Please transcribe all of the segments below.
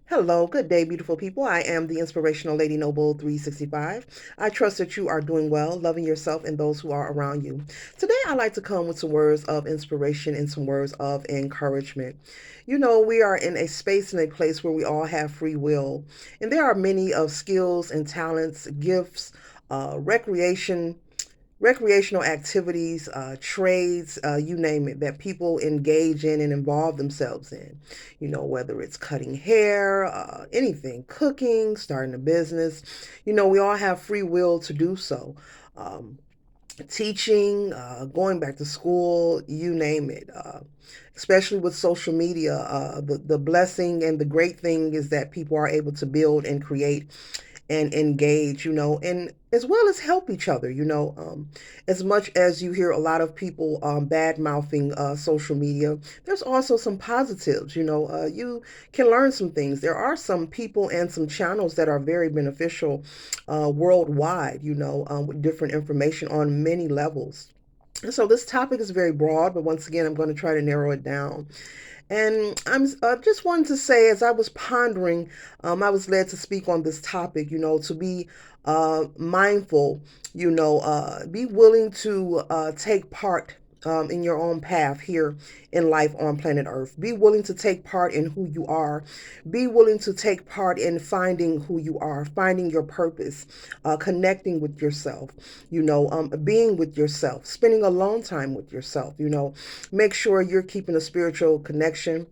Hello, good day, beautiful people. I am the inspirational Lady Noble 365. I trust that you are doing well, loving yourself and those who are around you. Today, I'd like to come with some words of inspiration and some words of encouragement. We are in a space and a place where we all have free will, and there are many of skills and talents, gifts, recreation recreational activities, trades, you name it, that people engage in and involve themselves in. Whether it's cutting hair, anything, cooking, starting a business. We all have free will to do so. Um, Teaching, going back to school, you name it. Especially with social media, the blessing and the great thing is that people are able to build and create and engage, and as well as help each other, as much as you hear a lot of people bad mouthing social media, there's also some positives, you can learn some things. There are some people and some channels that are very beneficial worldwide, with different information on many levels. And so this topic is very broad, but once again, I'm going to try to narrow it down. And I'm just wanted to say, as I was pondering, I was led to speak on this topic, to be mindful, be willing to take part in your own path here in life on planet Earth. Be willing to take part in who you are. Be willing to take part in finding who you are, finding your purpose, connecting with yourself, being with yourself, spending alone time with yourself, make sure you're keeping a spiritual connection.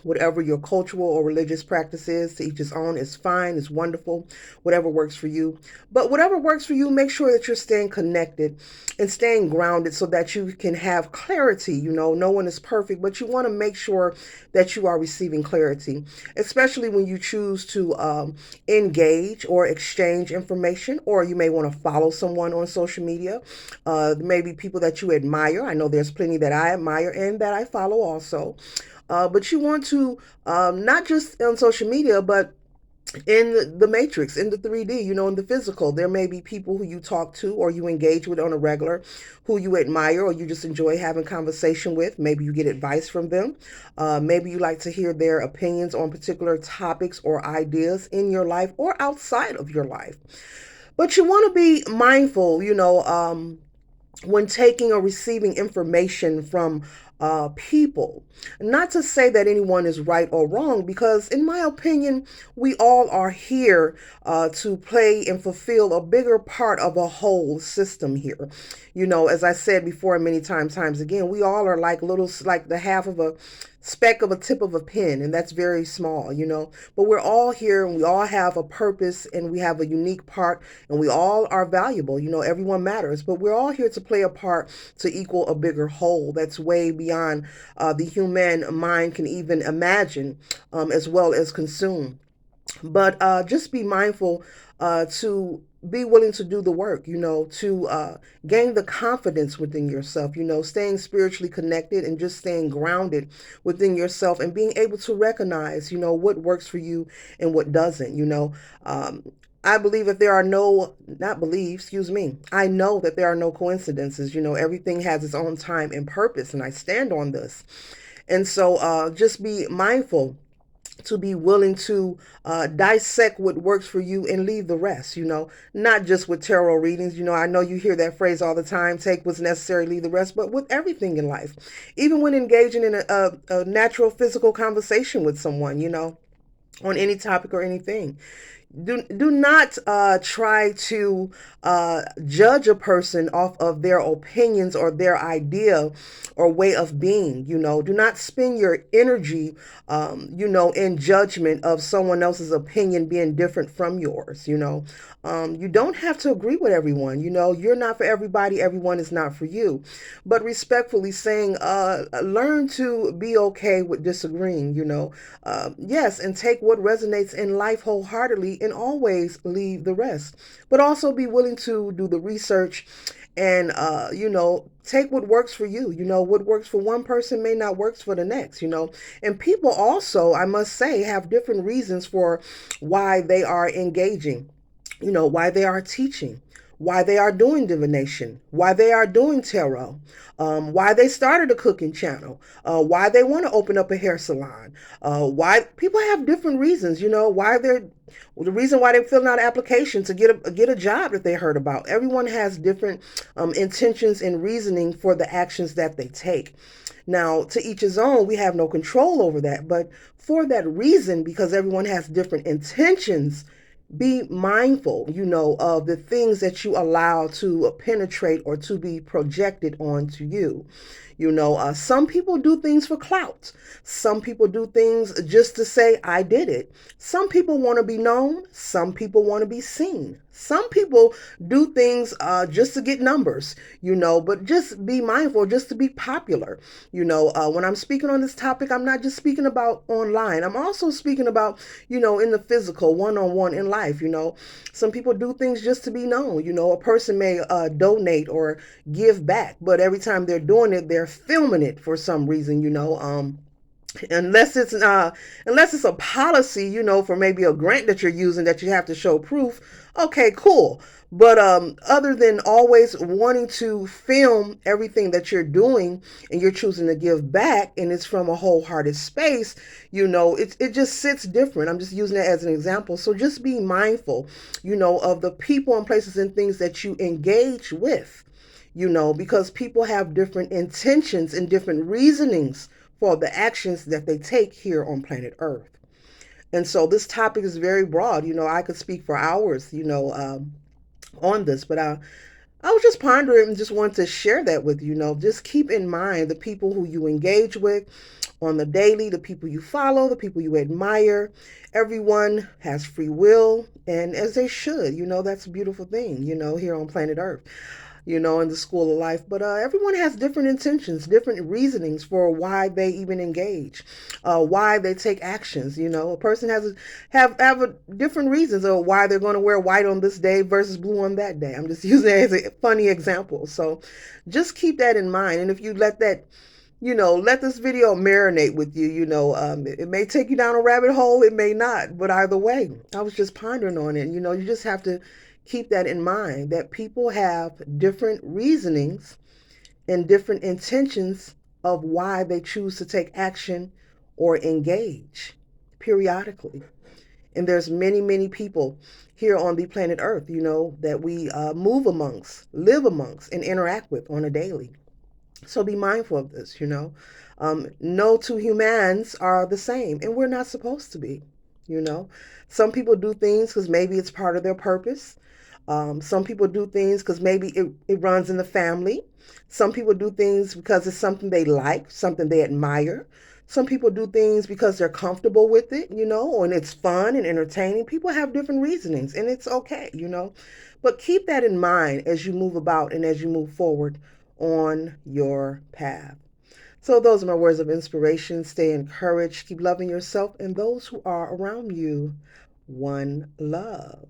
Whatever your cultural or religious practice is, to each his own, is fine, is wonderful, whatever works for you. But whatever works for you, make sure that you're staying connected and staying grounded so that you can have clarity. No one is perfect, but you want to make sure that you are receiving clarity, especially when you choose to engage or exchange information, or you may want to follow someone on social media. Maybe people that you admire. I know there's plenty that I admire and that I follow also. But you want to, not just on social media, but in the matrix, in the 3D, in the physical. There may be people who you talk to or you engage with on a regular, who you admire or you just enjoy having conversation with. Maybe you get advice from them. Maybe you like to hear their opinions on particular topics or ideas in your life or outside of your life. But you want to be mindful, when taking or receiving information from people. Not to say that anyone is right or wrong, because in my opinion, we all are here to play and fulfill a bigger part of a whole system here. As I said before, many times again, we all are like like the half of a speck of a tip of a pin, and that's very small, but we're all here and we all have a purpose and we have a unique part and we all are valuable. Everyone matters, but we're all here to play a part to equal a bigger whole that's way beyond the human mind can even imagine, as well as consume. But just be mindful to be willing to do the work, to gain the confidence within yourself, staying spiritually connected and just staying grounded within yourself and being able to recognize, what works for you and what doesn't. Um, I believe that there are no, not believe, excuse me, I know that there are no coincidences. Everything has its own time and purpose, and I stand on this. And so just be mindful to be willing to dissect what works for you and leave the rest, not just with tarot readings. I know you hear that phrase all the time, take what's necessary, leave the rest, but with everything in life, even when engaging in a natural physical conversation with someone, on any topic or anything. Do not try to judge a person off of their opinions or their idea or way of being. Do not spend your energy, in judgment of someone else's opinion being different from yours. You don't have to agree with everyone. You're not for everybody. Everyone is not for you. But respectfully saying, learn to be okay with disagreeing. Yes, and take what resonates in life wholeheartedly and always leave the rest. But also be willing to do the research and, take what works for you. What works for one person may not work for the next, And people also, I must say, have different reasons for why they are engaging, why they are teaching, why they are doing divination, why they are doing tarot, why they started a cooking channel, why they want to open up a hair salon, why people have different reasons, why they're the reason why they're filling out an application to get a job that they heard about. Everyone has different intentions and reasoning for the actions that they take. Now, to each his own, we have no control over that. But for that reason, because everyone has different intentions, be mindful, of the things that you allow to penetrate or to be projected onto you. Some people do things for clout. Some people do things just to say, I did it. Some people want to be known. Some people want to be seen. Some people do things just to get numbers, but just be mindful, just to be popular. When I'm speaking on this topic, I'm not just speaking about online. I'm also speaking about, in the physical, one-on-one in life. Some people do things just to be known. A person may donate or give back, but every time they're doing it, they're filming it for some reason, unless it's a policy, for maybe a grant that you're using that you have to show proof. Okay, cool. But other than always wanting to film everything that you're doing and you're choosing to give back and it's from a wholehearted space, it just sits different. I'm just using it as an example. So just be mindful, of the people and places and things that you engage with, because people have different intentions and different reasonings for the actions that they take here on planet Earth. And so this topic is very broad. I could speak for hours, on this, but I was just pondering and just wanted to share that with you. Just keep in mind the people who you engage with on the daily, the people you follow, the people you admire. Everyone has free will, and as they should. That's a beautiful thing, here on planet Earth, in the school of life. But everyone has different intentions, different reasonings for why they even engage, why they take actions. A person have different reasons of why they're going to wear white on this day versus blue on that day. I'm just using it as a funny example. So just keep that in mind. And if you let that, let this video marinate with you. It may take you down a rabbit hole, it may not, but either way, I was just pondering on it. You just have to keep that in mind, that people have different reasonings and different intentions of why they choose to take action or engage periodically. And there's many, many people here on the planet Earth, that we move amongst, live amongst, and interact with on a daily. So be mindful of this, No two humans are the same, and we're not supposed to be, Some people do things because maybe it's part of their purpose. Some people do things because maybe it runs in the family. Some people do things because it's something they like, something they admire. Some people do things because they're comfortable with it, and it's fun and entertaining. People have different reasonings, and it's okay, But keep that in mind as you move about and as you move forward on your path. So those are my words of inspiration. Stay encouraged. Keep loving yourself and those who are around you. One love.